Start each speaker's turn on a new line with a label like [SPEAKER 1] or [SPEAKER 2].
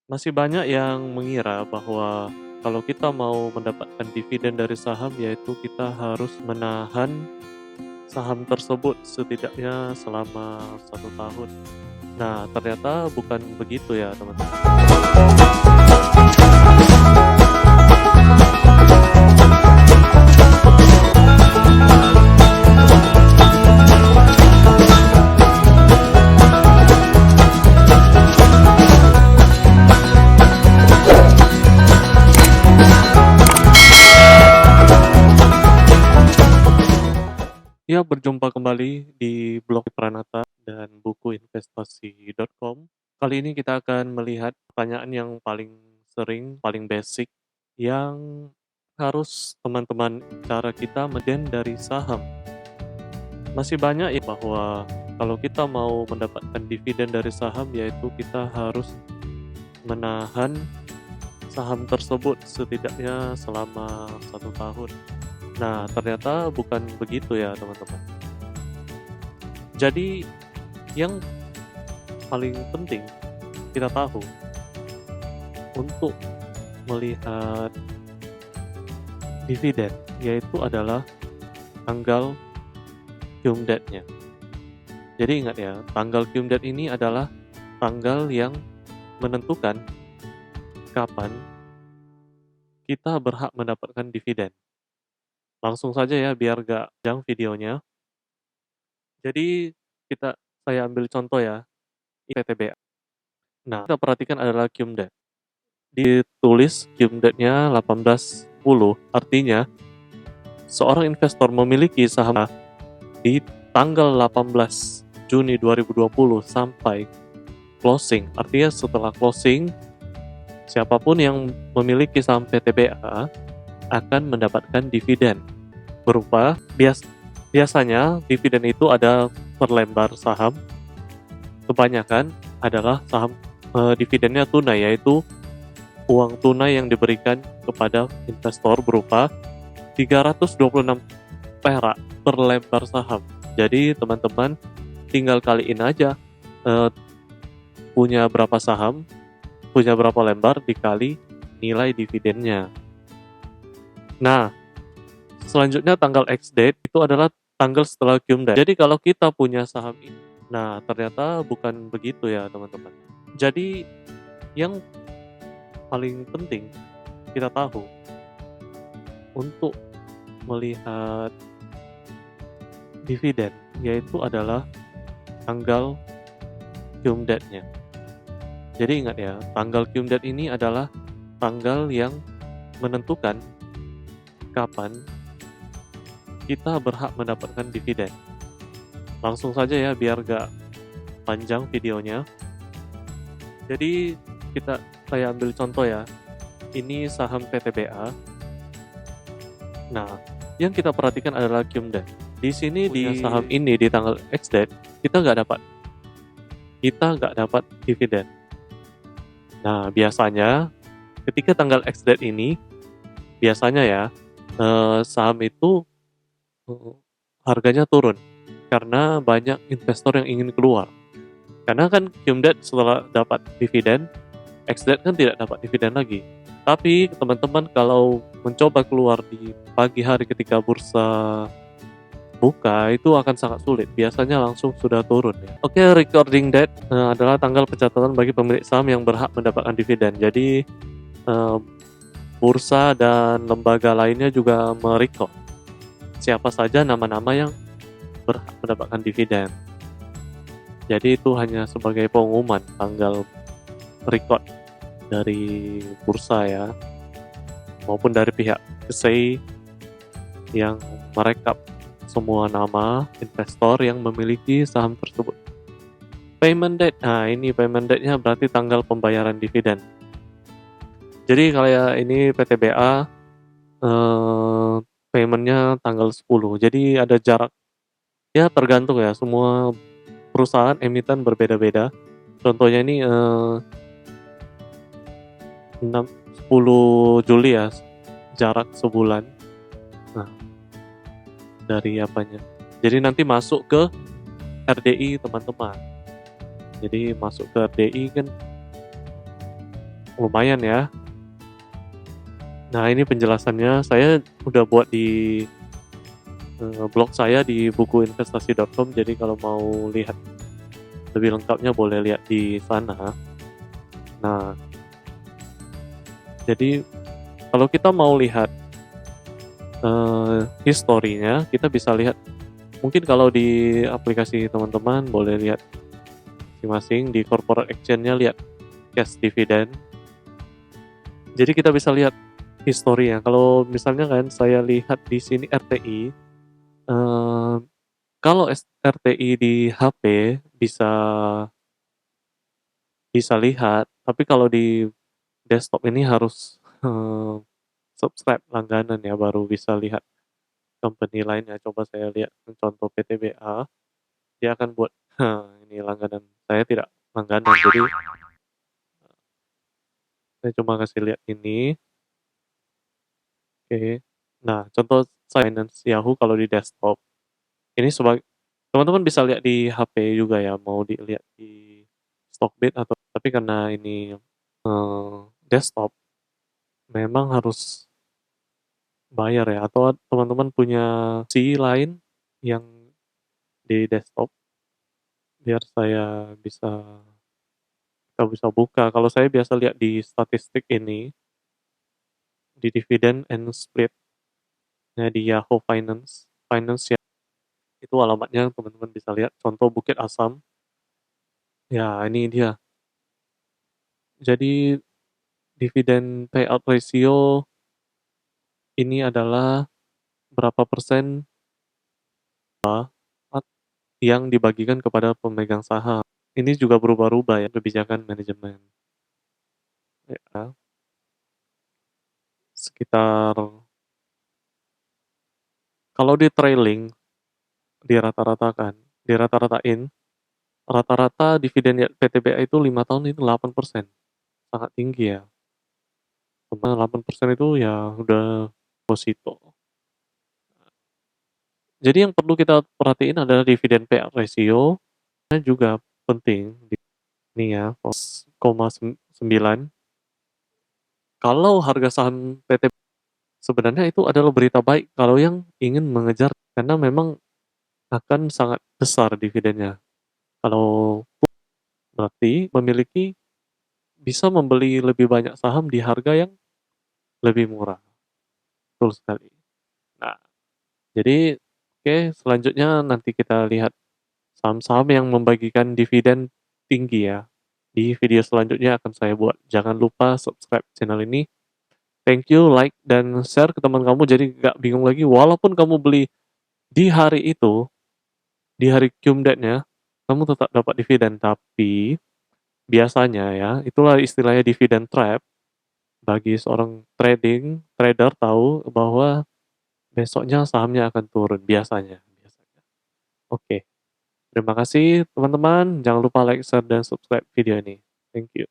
[SPEAKER 1] Masih banyak yang mengira bahwa kalau kita mau mendapatkan dividen dari saham, yaitu kita harus menahan saham tersebut setidaknya selama 1 tahun. Nah, ternyata bukan begitu ya, teman-teman. Ya, berjumpa kembali di blog Pranata dan buku investasi.com. Kali ini kita akan melihat pertanyaan yang paling sering, paling basic, yang harus teman-teman cara kita dari saham. Masih banyak ya bahwa kalau kita mau mendapatkan dividen dari saham, yaitu kita harus menahan saham tersebut setidaknya selama 1 tahun. Nah, ternyata bukan begitu ya, teman-teman. Jadi, yang paling penting kita tahu untuk melihat dividen, yaitu adalah tanggal cum date-nya. Jadi ingat ya, tanggal cum date ini adalah tanggal yang menentukan kapan kita berhak mendapatkan dividen. Langsung saja ya, biar gak panjang videonya. Jadi saya ambil contoh ya, PTBA. Nah, kita perhatikan adalah cum date. Ditulis cum date-nya 1810, artinya seorang investor memiliki saham di tanggal 18 Juni 2020 sampai closing. Artinya setelah closing, siapapun yang memiliki saham PTBA akan mendapatkan dividen berupa biasanya dividen itu ada per lembar saham. Kebanyakan adalah saham dividennya tunai, yaitu uang tunai yang diberikan kepada investor berupa 326 perak per lembar saham. Jadi teman-teman tinggal kaliin aja punya berapa saham, punya berapa lembar dikali nilai dividennya. Nah, selanjutnya tanggal X date itu adalah tanggal setelah cum date. Jadi kalau kita punya saham ini, nah ternyata bukan begitu ya, teman-teman. Jadi yang paling penting kita tahu untuk melihat dividen, yaitu adalah tanggal cum date-nya. Jadi ingat ya, tanggal cum date ini adalah tanggal yang menentukan kapan kita berhak mendapatkan dividen. Langsung saja ya, biar gak panjang videonya. Jadi saya ambil contoh ya, ini saham PTBA. Nah, yang kita perhatikan adalah cum date. Di sini di saham ini di tanggal X date kita nggak dapat dividen. Nah, biasanya ketika tanggal X date ini, biasanya ya saham itu harganya turun karena banyak investor yang ingin keluar. Karena kan cum date setelah dapat dividen, X date kan tidak dapat dividen lagi. Tapi teman-teman kalau mencoba keluar di pagi hari ketika bursa buka, itu akan sangat sulit. Biasanya langsung sudah turun ya. Oke, recording date adalah tanggal pencatatan bagi pemilik saham yang berhak mendapatkan dividen. Jadi bursa dan lembaga lainnya juga merecord siapa saja nama-nama yang berhak mendapatkan dividen. Jadi itu hanya sebagai pengumuman tanggal record dari bursa ya, maupun dari pihak CSEI yang merekap semua nama investor yang memiliki saham tersebut. Payment date, nah ini payment date-nya berarti tanggal pembayaran dividen. Jadi kalau ya ini PTBA paymentnya tanggal 10. Jadi ada jarak, ya tergantung ya, semua perusahaan emiten berbeda-beda. Contohnya ini 10 Juli ya, jarak sebulan. Nah, dari apanya? Jadi nanti masuk ke RDI teman-teman. Jadi masuk ke RDI kan lumayan ya. Nah, ini penjelasannya saya udah buat di blog saya di bukuinvestasi.com, jadi kalau mau lihat lebih lengkapnya boleh lihat di sana. Nah, jadi kalau kita mau lihat historinya, kita bisa lihat mungkin kalau di aplikasi teman-teman boleh lihat masing-masing di corporate exchange-nya, lihat cash dividend. Jadi kita bisa lihat historinya. Kalau misalnya kan saya lihat di sini RTI, kalau RTI di HP bisa bisa lihat, tapi kalau di desktop ini harus subscribe langganan ya, baru bisa lihat company lainnya. Coba saya lihat contoh PTBA, dia akan buat ini langganan. Saya tidak langganan, jadi saya cuma kasih lihat ini. Oke. Nah, contoh Finance Yahoo kalau di desktop. Ini sebagai teman-teman bisa lihat di HP juga ya, mau dilihat di Stockbit atau tapi karena ini desktop memang harus bayar ya, atau teman-teman punya si lain yang di desktop biar kita bisa buka. Kalau saya biasa lihat di statistik ini di Dividend and Split ya di Yahoo Finance ya, itu alamatnya teman-teman bisa lihat. Contoh Bukit Asam, ya ini dia. Jadi dividen payout ratio ini adalah berapa persen yang dibagikan kepada pemegang saham. Ini juga berubah-ubah ya kebijakan manajemen. Ya, sekitar kalau di trailing dirata-ratakan, dirata-ratain, rata-rata dividen PTBA itu 5 tahun itu 8%, sangat tinggi ya. 8% itu ya udah deposito. Jadi yang perlu kita perhatiin adalah dividen payout ratio, juga penting. Nih ya, 0,9. Kalau harga saham PT sebenarnya itu adalah berita baik kalau yang ingin mengejar, karena memang akan sangat besar dividennya. Kalau berarti memiliki bisa membeli lebih banyak saham di harga yang lebih murah. Betul sekali. Nah, jadi oke, selanjutnya nanti kita lihat saham-saham yang membagikan dividen tinggi ya. Di video selanjutnya akan saya buat. Jangan lupa subscribe channel ini. Thank you, like, dan share ke teman kamu jadi gak bingung lagi. Walaupun kamu beli di hari itu, di hari Qumdet-nya, kamu tetap dapat dividen. Tapi biasanya ya, itulah istilahnya dividen trap. Bagi seorang trader tahu bahwa besoknya sahamnya akan turun biasanya. Oke, terima kasih teman-teman. Jangan lupa like, share, dan subscribe video ini. Thank you.